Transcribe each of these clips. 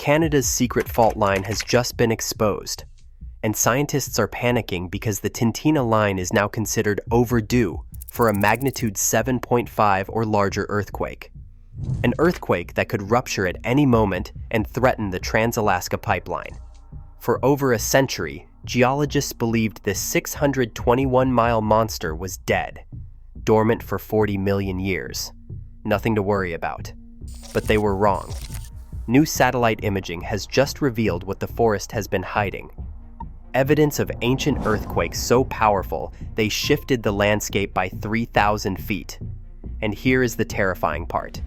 Canada's secret fault line has just been exposed, and scientists are panicking because the Tintina line is now considered overdue for a magnitude 7.5 or larger earthquake. An earthquake that could rupture at any moment and threaten the Trans-Alaska Pipeline. For over a century, geologists believed this 621-mile monster was dead, dormant for 40 million years. Nothing to worry about. But they were wrong. New satellite imaging has just revealed what the forest has been hiding. Evidence of ancient earthquakes so powerful they shifted the landscape by 3,000 feet. And here is the terrifying part.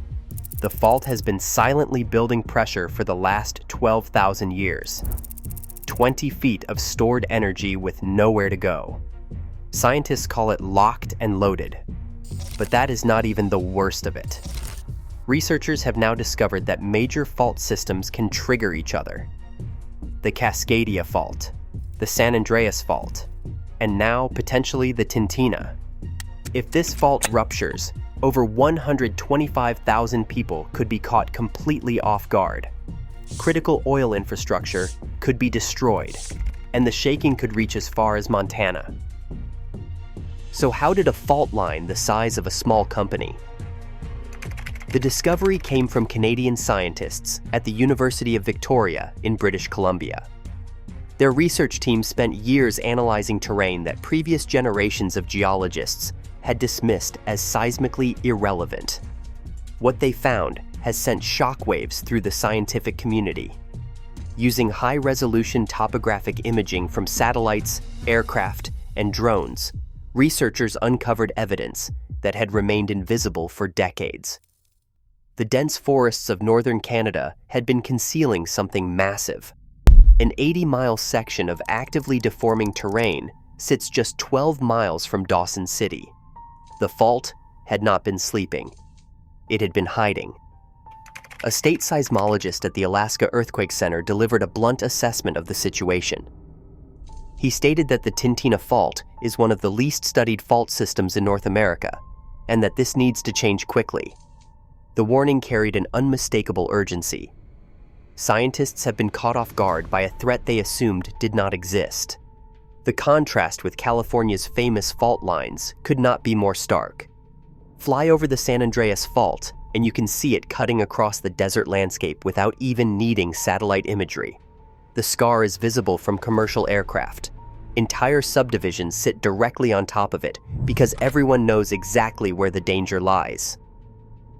The fault has been silently building pressure for the last 12,000 years. 20 feet of stored energy with nowhere to go. Scientists call it locked and loaded. But that is not even the worst of it. Researchers have now discovered that major fault systems can trigger each other. The Cascading Fault, the San Andreas Fault, and now potentially the Tintina. If this fault ruptures, over 125,000 people could be caught completely off guard. Critical oil infrastructure could be destroyed, and the shaking could reach as far as Montana. So how did a fault line the size of a small company? The discovery came from Canadian scientists at the University of Victoria in British Columbia. Their research team spent years analyzing terrain that previous generations of geologists had dismissed as seismically irrelevant. What they found has sent shockwaves through the scientific community. Using high-resolution topographic imaging from satellites, aircraft, and drones, researchers uncovered evidence that had remained invisible for decades. The dense forests of northern Canada had been concealing something massive. An 80-mile section of actively deforming terrain sits just 12 miles from Dawson City. The fault had not been sleeping. It had been hiding. A state seismologist at the Alaska Earthquake Center delivered a blunt assessment of the situation. He stated that the Tintina Fault is one of the least studied fault systems in North America, and that this needs to change quickly. The warning carried an unmistakable urgency. Scientists have been caught off guard by a threat they assumed did not exist. The contrast with California's famous fault lines could not be more stark. Fly over the San Andreas Fault, and you can see it cutting across the desert landscape without even needing satellite imagery. The scar is visible from commercial aircraft. Entire subdivisions sit directly on top of it because everyone knows exactly where the danger lies.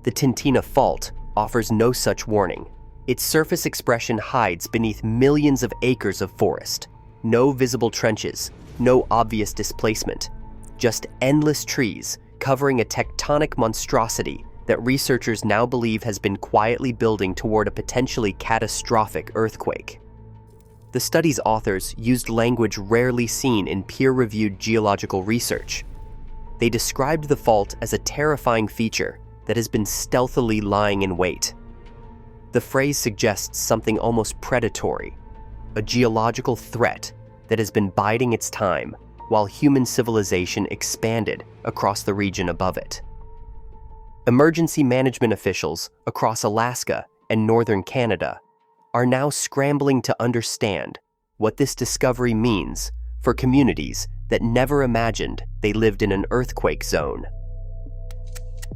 The Tintina Fault offers no such warning. Its surface expression hides beneath millions of acres of forest. No visible trenches, no obvious displacement, just endless trees covering a tectonic monstrosity that researchers now believe has been quietly building toward a potentially catastrophic earthquake. The study's authors used language rarely seen in peer-reviewed geological research. They described the fault as a terrifying feature that has been stealthily lying in wait. The phrase suggests something almost predatory, a geological threat that has been biding its time while human civilization expanded across the region above it. Emergency management officials across Alaska and northern Canada are now scrambling to understand what this discovery means for communities that never imagined they lived in an earthquake zone.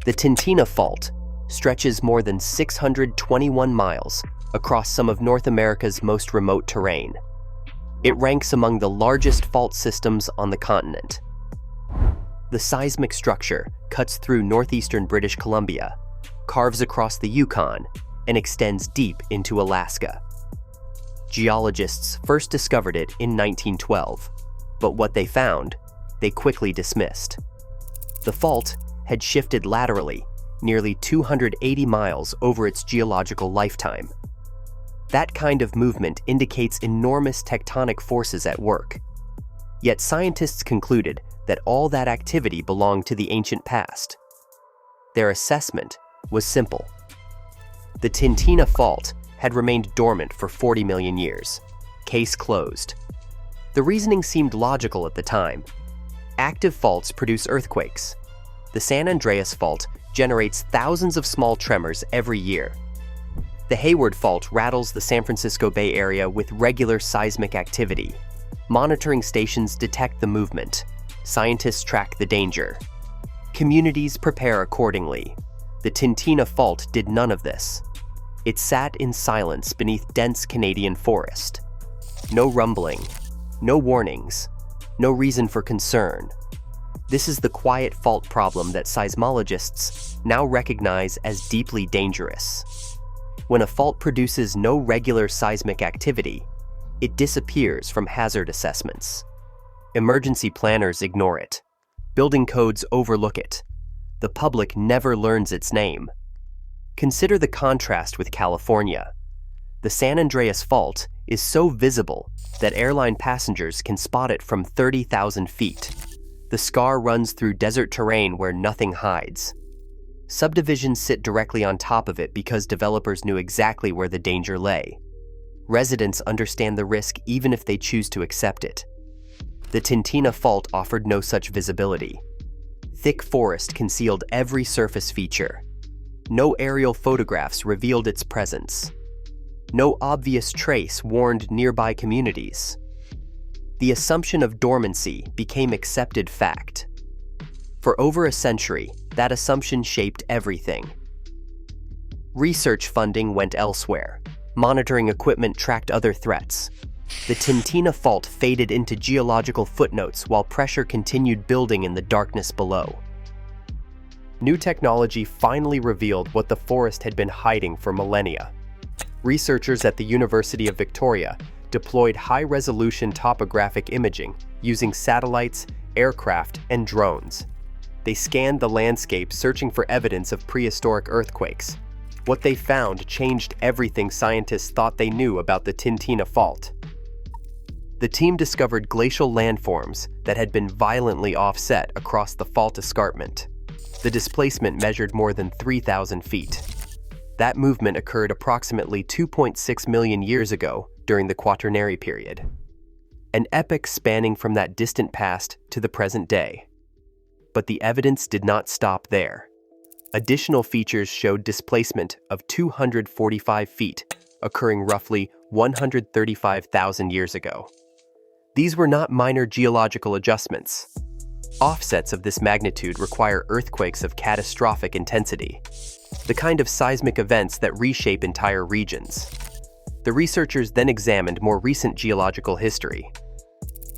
The Tintina Fault stretches more than 621 miles across some of North America's most remote terrain. It ranks among the largest fault systems on the continent. The seismic structure cuts through northeastern British Columbia, carves across the Yukon, and extends deep into Alaska. Geologists first discovered it in 1912, but what they found, they quickly dismissed. The fault had shifted laterally nearly 280 miles over its geological lifetime. That kind of movement indicates enormous tectonic forces at work. Yet scientists concluded that all that activity belonged to the ancient past. Their assessment was simple. The Tintina Fault had remained dormant for 40 million years. Case closed. The reasoning seemed logical at the time. Active faults produce earthquakes. The San Andreas Fault generates thousands of small tremors every year. The Hayward Fault rattles the San Francisco Bay Area with regular seismic activity. Monitoring stations detect the movement. Scientists track the danger. Communities prepare accordingly. The Tintina Fault did none of this. It sat in silence beneath dense Canadian forest. No rumbling, no warnings, no reason for concern. This is the quiet fault problem that seismologists now recognize as deeply dangerous. When a fault produces no regular seismic activity, it disappears from hazard assessments. Emergency planners ignore it. Building codes overlook it. The public never learns its name. Consider the contrast with California. The San Andreas Fault is so visible that airline passengers can spot it from 30,000 feet. The scar runs through desert terrain where nothing hides. Subdivisions sit directly on top of it because developers knew exactly where the danger lay. Residents understand the risk even if they choose to accept it. The Tintina Fault offered no such visibility. Thick forest concealed every surface feature. No aerial photographs revealed its presence. No obvious trace warned nearby communities. The assumption of dormancy became accepted fact. For over a century, that assumption shaped everything. Research funding went elsewhere. Monitoring equipment tracked other threats. The Tintina Fault faded into geological footnotes while pressure continued building in the darkness below. New technology finally revealed what the forest had been hiding for millennia. Researchers at the University of Victoria deployed high-resolution topographic imaging using satellites, aircraft, and drones. They scanned the landscape searching for evidence of prehistoric earthquakes. What they found changed everything scientists thought they knew about the Tintina Fault. The team discovered glacial landforms that had been violently offset across the fault escarpment. The displacement measured more than 3,000 feet. That movement occurred approximately 2.6 million years ago during the Quaternary period. An epoch spanning from that distant past to the present day. But the evidence did not stop there. Additional features showed displacement of 245 feet, occurring roughly 135,000 years ago. These were not minor geological adjustments. Offsets of this magnitude require earthquakes of catastrophic intensity, the kind of seismic events that reshape entire regions. The researchers then examined more recent geological history.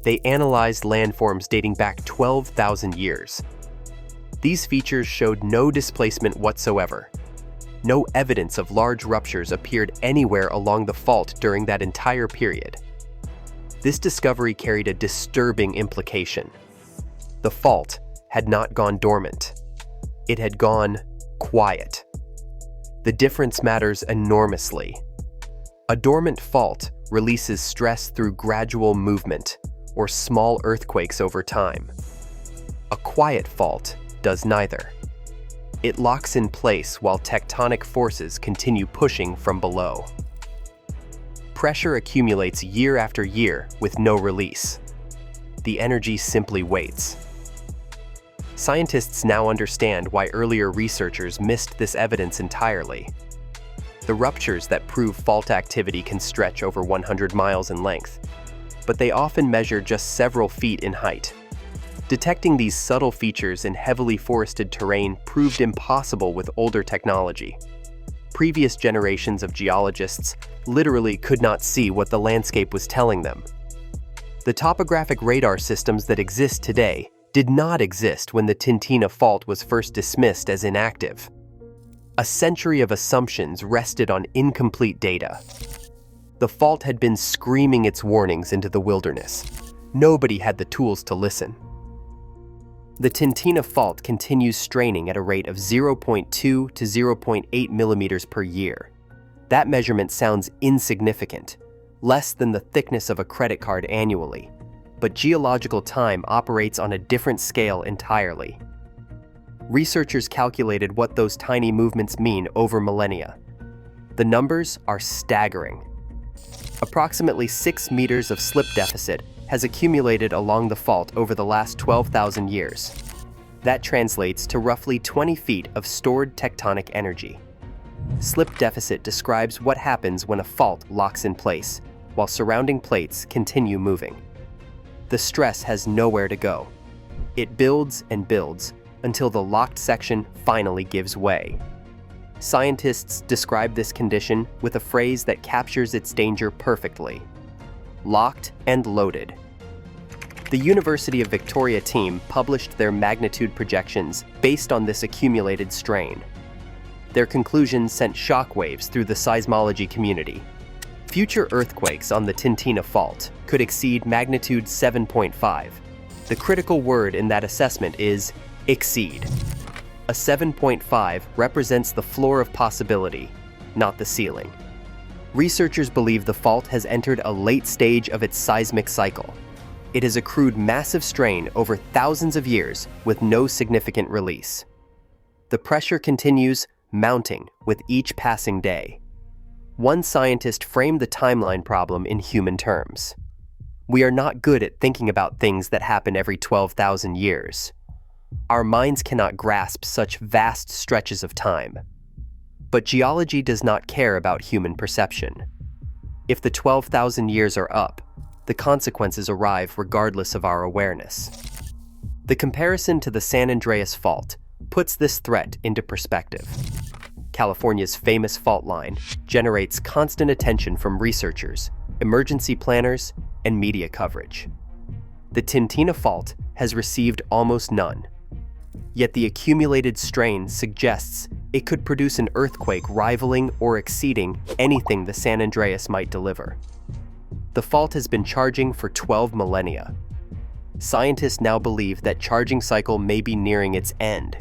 They analyzed landforms dating back 12,000 years. These features showed no displacement whatsoever. No evidence of large ruptures appeared anywhere along the fault during that entire period. This discovery carried a disturbing implication. The fault had not gone dormant. It had gone quiet. The difference matters enormously. A dormant fault releases stress through gradual movement or small earthquakes over time. A quiet fault does neither. It locks in place while tectonic forces continue pushing from below. Pressure accumulates year after year with no release. The energy simply waits. Scientists now understand why earlier researchers missed this evidence entirely. The ruptures that prove fault activity can stretch over 100 miles in length, but they often measure just several feet in height. Detecting these subtle features in heavily forested terrain proved impossible with older technology. Previous generations of geologists literally could not see what the landscape was telling them. The topographic radar systems that exist today did not exist when the Tintina Fault was first dismissed as inactive. A century of assumptions rested on incomplete data. The fault had been screaming its warnings into the wilderness. Nobody had the tools to listen. The Tintina Fault continues straining at a rate of 0.2 to 0.8 millimeters per year. That measurement sounds insignificant, less than the thickness of a credit card annually. But geological time operates on a different scale entirely. Researchers calculated what those tiny movements mean over millennia. The numbers are staggering. Approximately 6 meters of slip deficit has accumulated along the fault over the last 12,000 years. That translates to roughly 20 feet of stored tectonic energy. Slip deficit describes what happens when a fault locks in place, while surrounding plates continue moving. The stress has nowhere to go. It builds and builds until the locked section finally gives way. Scientists describe this condition with a phrase that captures its danger perfectly: locked and loaded. The University of Victoria team published their magnitude projections based on this accumulated strain. Their conclusions sent shockwaves through the seismology community. Future earthquakes on the Tintina Fault could exceed magnitude 7.5. The critical word in that assessment is exceed. A 7.5 represents the floor of possibility, not the ceiling. Researchers believe the fault has entered a late stage of its seismic cycle. It has accrued massive strain over thousands of years with no significant release. The pressure continues, mounting with each passing day. One scientist framed the timeline problem in human terms. We are not good at thinking about things that happen every 12,000 years. Our minds cannot grasp such vast stretches of time. But geology does not care about human perception. If the 12,000 years are up, the consequences arrive regardless of our awareness. The comparison to the San Andreas Fault puts this threat into perspective. California's famous fault line generates constant attention from researchers, emergency planners, and media coverage. The Tintina Fault has received almost none. Yet the accumulated strain suggests it could produce an earthquake rivaling or exceeding anything the San Andreas might deliver. The fault has been charging for 12 millennia. Scientists now believe that charging cycle may be nearing its end.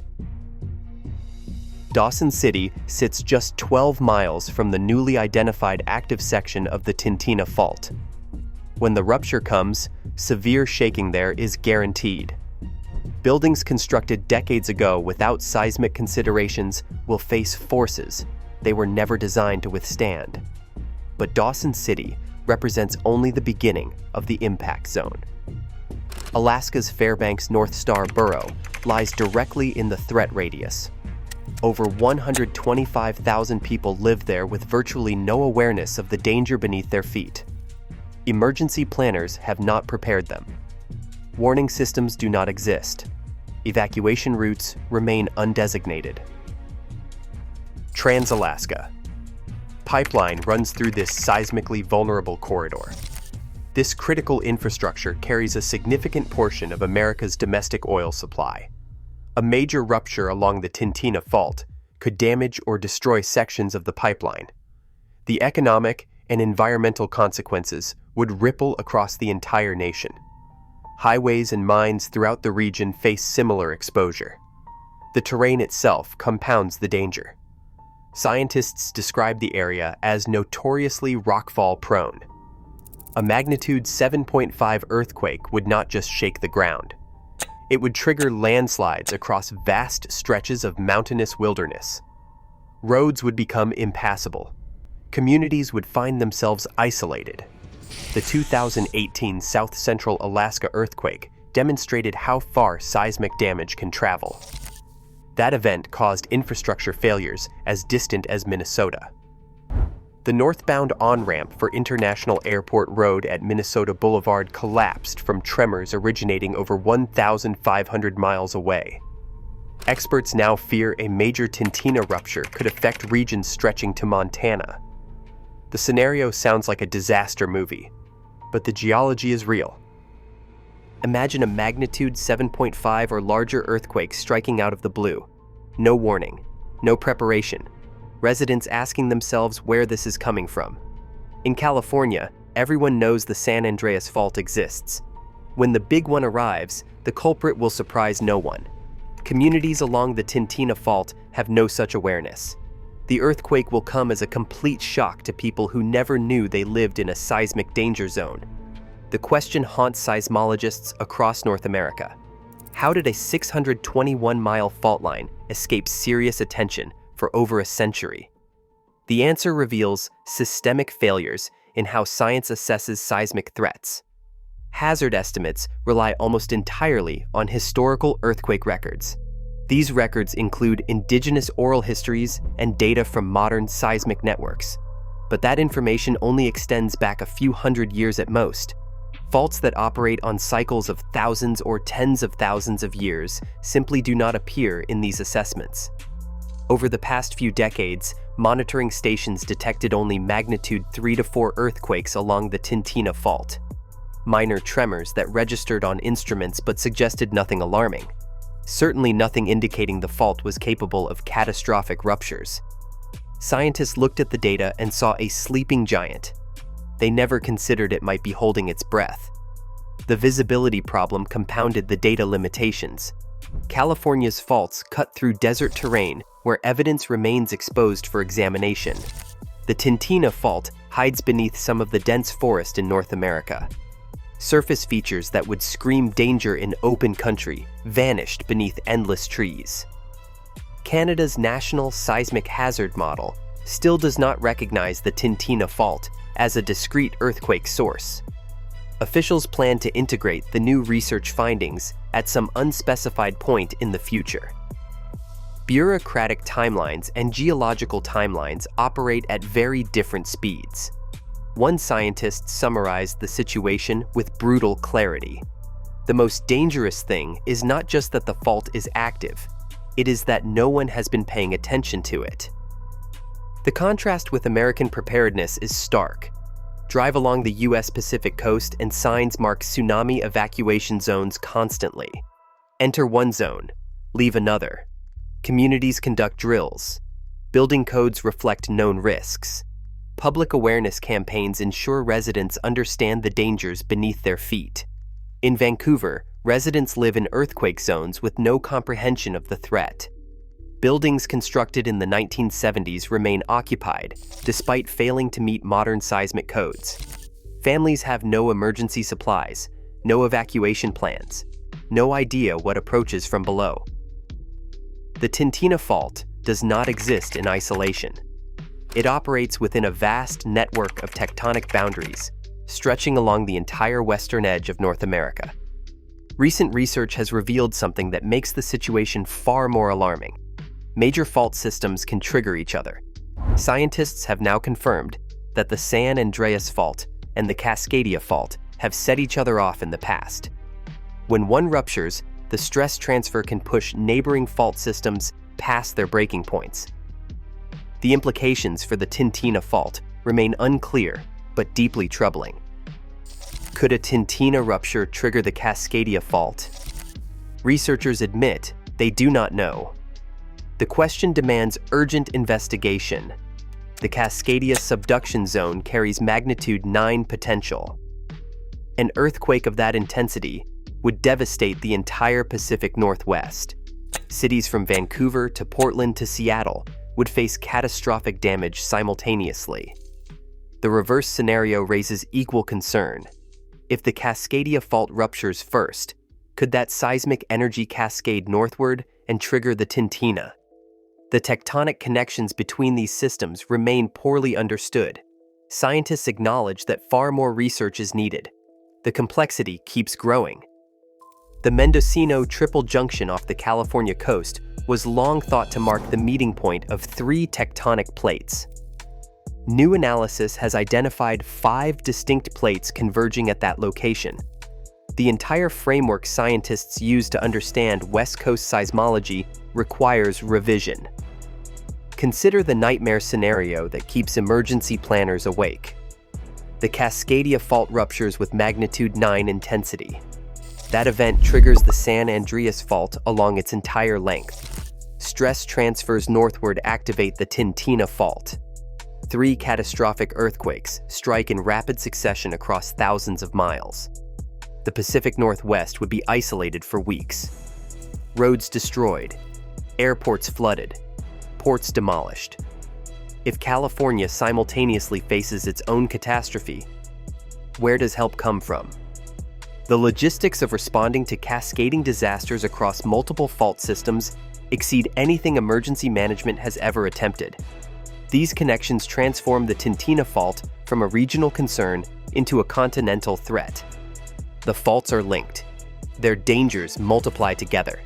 Dawson City sits just 12 miles from the newly identified active section of the Tintina Fault. When the rupture comes, severe shaking there is guaranteed. Buildings constructed decades ago without seismic considerations will face forces they were never designed to withstand. But Dawson City represents only the beginning of the impact zone. Alaska's Fairbanks North Star Borough lies directly in the threat radius. Over 125,000 people live there with virtually no awareness of the danger beneath their feet. Emergency planners have not prepared them. Warning systems do not exist. Evacuation routes remain undesignated. Trans-Alaska. Pipeline runs through this seismically vulnerable corridor. This critical infrastructure carries a significant portion of America's domestic oil supply. A major rupture along the Tintina Fault could damage or destroy sections of the pipeline. The economic and environmental consequences would ripple across the entire nation. Highways and mines throughout the region face similar exposure. The terrain itself compounds the danger. Scientists describe the area as notoriously rockfall prone. A magnitude 7.5 earthquake would not just shake the ground. It would trigger landslides across vast stretches of mountainous wilderness. Roads would become impassable. Communities would find themselves isolated. The 2018 South Central Alaska earthquake demonstrated how far seismic damage can travel. That event caused infrastructure failures as distant as Minnesota. The northbound on-ramp for International Airport Road at Minnesota Boulevard collapsed from tremors originating over 1,500 miles away. Experts now fear a major Tintina rupture could affect regions stretching to Montana. The scenario sounds like a disaster movie, but the geology is real. Imagine a magnitude 7.5 or larger earthquake striking out of the blue. No warning, no preparation. Residents asking themselves where this is coming from. In California, everyone knows the San Andreas Fault exists. When the big one arrives, the culprit will surprise no one. Communities along the Tintina Fault have no such awareness. The earthquake will come as a complete shock to people who never knew they lived in a seismic danger zone. The question haunts seismologists across North America. How did a 621-mile fault line escape serious attention for over a century? The answer reveals systemic failures in how science assesses seismic threats. Hazard estimates rely almost entirely on historical earthquake records. These records include indigenous oral histories and data from modern seismic networks, but that information only extends back a few hundred years at most. Faults that operate on cycles of thousands or tens of thousands of years simply do not appear in these assessments. Over the past few decades, monitoring stations detected only magnitude 3 to 4 earthquakes along the Tintina Fault. Minor tremors that registered on instruments but suggested nothing alarming. Certainly nothing indicating the fault was capable of catastrophic ruptures. Scientists looked at the data and saw a sleeping giant. They never considered it might be holding its breath. The visibility problem compounded the data limitations. California's faults cut through desert terrain where evidence remains exposed for examination. The Tintina Fault hides beneath some of the dense forest in North America. Surface features that would scream danger in open country vanished beneath endless trees. Canada's National Seismic Hazard Model still does not recognize the Tintina Fault as a discrete earthquake source. Officials plan to integrate the new research findings at some unspecified point in the future. Bureaucratic timelines and geological timelines operate at very different speeds. One scientist summarized the situation with brutal clarity. The most dangerous thing is not just that the fault is active, it is that no one has been paying attention to it. The contrast with American preparedness is stark. Drive along the US Pacific coast and signs mark tsunami evacuation zones constantly. Enter one zone, leave another. Communities conduct drills. Building codes reflect known risks. Public awareness campaigns ensure residents understand the dangers beneath their feet. In Vancouver, residents live in earthquake zones with no comprehension of the threat. Buildings constructed in the 1970s remain occupied, despite failing to meet modern seismic codes. Families have no emergency supplies, no evacuation plans, no idea what approaches from below. The Tintina Fault does not exist in isolation. It operates within a vast network of tectonic boundaries, stretching along the entire western edge of North America. Recent research has revealed something that makes the situation far more alarming. Major fault systems can trigger each other. Scientists have now confirmed that the San Andreas Fault and the Cascadia Fault have set each other off in the past. When one ruptures, the stress transfer can push neighboring fault systems past their breaking points. The implications for the Tintina Fault remain unclear, but deeply troubling. Could a Tintina rupture trigger the Cascadia Fault? Researchers admit they do not know. The question demands urgent investigation. The Cascadia subduction zone carries magnitude 9 potential. An earthquake of that intensity would devastate the entire Pacific Northwest. Cities from Vancouver to Portland to Seattle would face catastrophic damage simultaneously. The reverse scenario raises equal concern. If the Cascadia Fault ruptures first, could that seismic energy cascade northward and trigger the Tintina? The tectonic connections between these systems remain poorly understood. Scientists acknowledge that far more research is needed. The complexity keeps growing. The Mendocino Triple Junction off the California coast was long thought to mark the meeting point of 3 tectonic plates. New analysis has identified 5 distinct plates converging at that location. The entire framework scientists use to understand West Coast seismology requires revision. Consider the nightmare scenario that keeps emergency planners awake. The Cascadia Fault ruptures with magnitude 9 intensity. That event triggers the San Andreas Fault along its entire length. Stress transfers northward activate the Tintina Fault. 3 catastrophic earthquakes strike in rapid succession across thousands of miles. The Pacific Northwest would be isolated for weeks. Roads destroyed, airports flooded, ports demolished. If California simultaneously faces its own catastrophe, where does help come from? The logistics of responding to cascading disasters across multiple fault systems exceed anything emergency management has ever attempted. These connections transform the Tintina Fault from a regional concern into a continental threat. The faults are linked. Their dangers multiply together.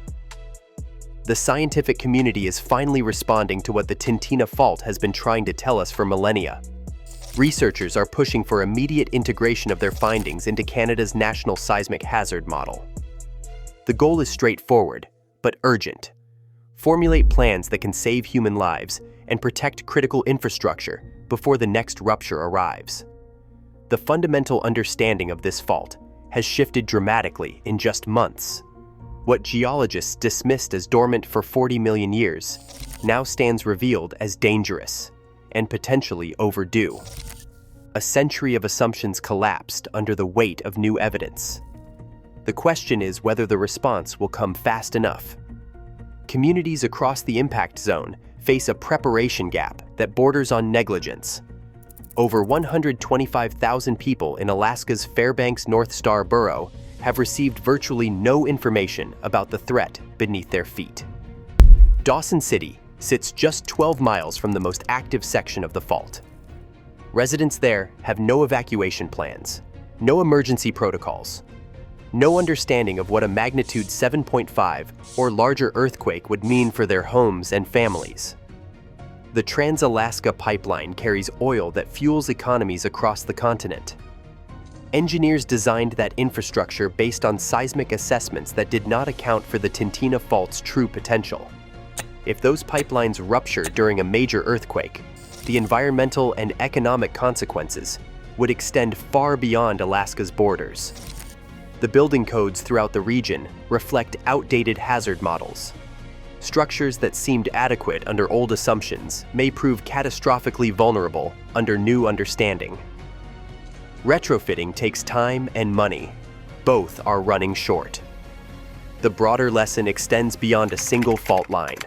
The scientific community is finally responding to what the Tintina Fault has been trying to tell us for millennia. Researchers are pushing for immediate integration of their findings into Canada's National Seismic Hazard Model. The goal is straightforward, but urgent. Formulate plans that can save human lives and protect critical infrastructure before the next rupture arrives. The fundamental understanding of this fault has shifted dramatically in just months. What geologists dismissed as dormant for 40 million years now stands revealed as dangerous and potentially overdue. A century of assumptions collapsed under the weight of new evidence. The question is whether the response will come fast enough. Communities across the impact zone face a preparation gap that borders on negligence. Over 125,000 people in Alaska's Fairbanks North Star Borough have received virtually no information about the threat beneath their feet. Dawson City sits just 12 miles from the most active section of the fault. Residents there have no evacuation plans, no emergency protocols, no understanding of what a magnitude 7.5 or larger earthquake would mean for their homes and families. The Trans-Alaska Pipeline carries oil that fuels economies across the continent. Engineers designed that infrastructure based on seismic assessments that did not account for the Tintina Fault's true potential. If those pipelines rupture during a major earthquake, the environmental and economic consequences would extend far beyond Alaska's borders. The building codes throughout the region reflect outdated hazard models. Structures that seemed adequate under old assumptions may prove catastrophically vulnerable under new understanding. Retrofitting takes time and money. Both are running short. The broader lesson extends beyond a single fault line.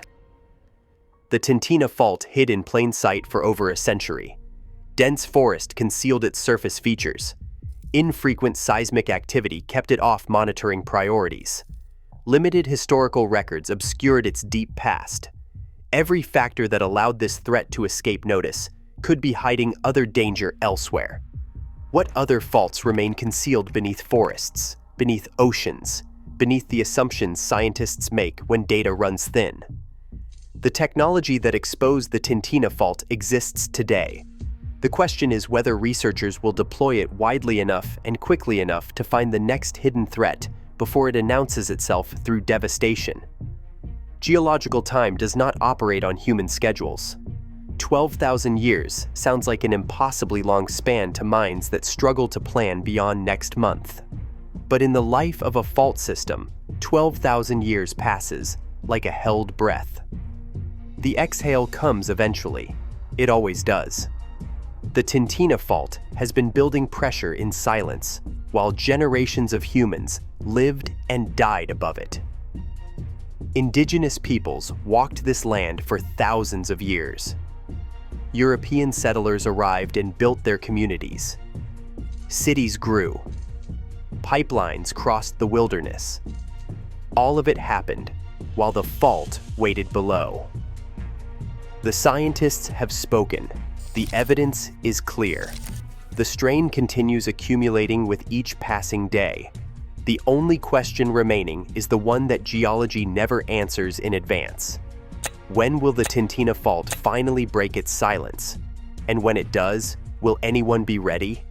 The Tintina Fault hid in plain sight for over a century. Dense forest concealed its surface features. Infrequent seismic activity kept it off monitoring priorities. Limited historical records obscured its deep past. Every factor that allowed this threat to escape notice could be hiding other danger elsewhere. What other faults remain concealed beneath forests, beneath oceans, beneath the assumptions scientists make when data runs thin? The technology that exposed the Tintina Fault exists today. The question is whether researchers will deploy it widely enough and quickly enough to find the next hidden threat before it announces itself through devastation. Geological time does not operate on human schedules. 12,000 years sounds like an impossibly long span to minds that struggle to plan beyond next month. But in the life of a fault system, 12,000 years passes like a held breath. The exhale comes eventually. It always does. The Tintina Fault has been building pressure in silence, while generations of humans lived and died above it. Indigenous peoples walked this land for thousands of years. European settlers arrived and built their communities. Cities grew. Pipelines crossed the wilderness. All of it happened while the fault waited below. The scientists have spoken. The evidence is clear. The strain continues accumulating with each passing day. The only question remaining is the one that geology never answers in advance. When will the Tintina Fault finally break its silence? And when it does, will anyone be ready?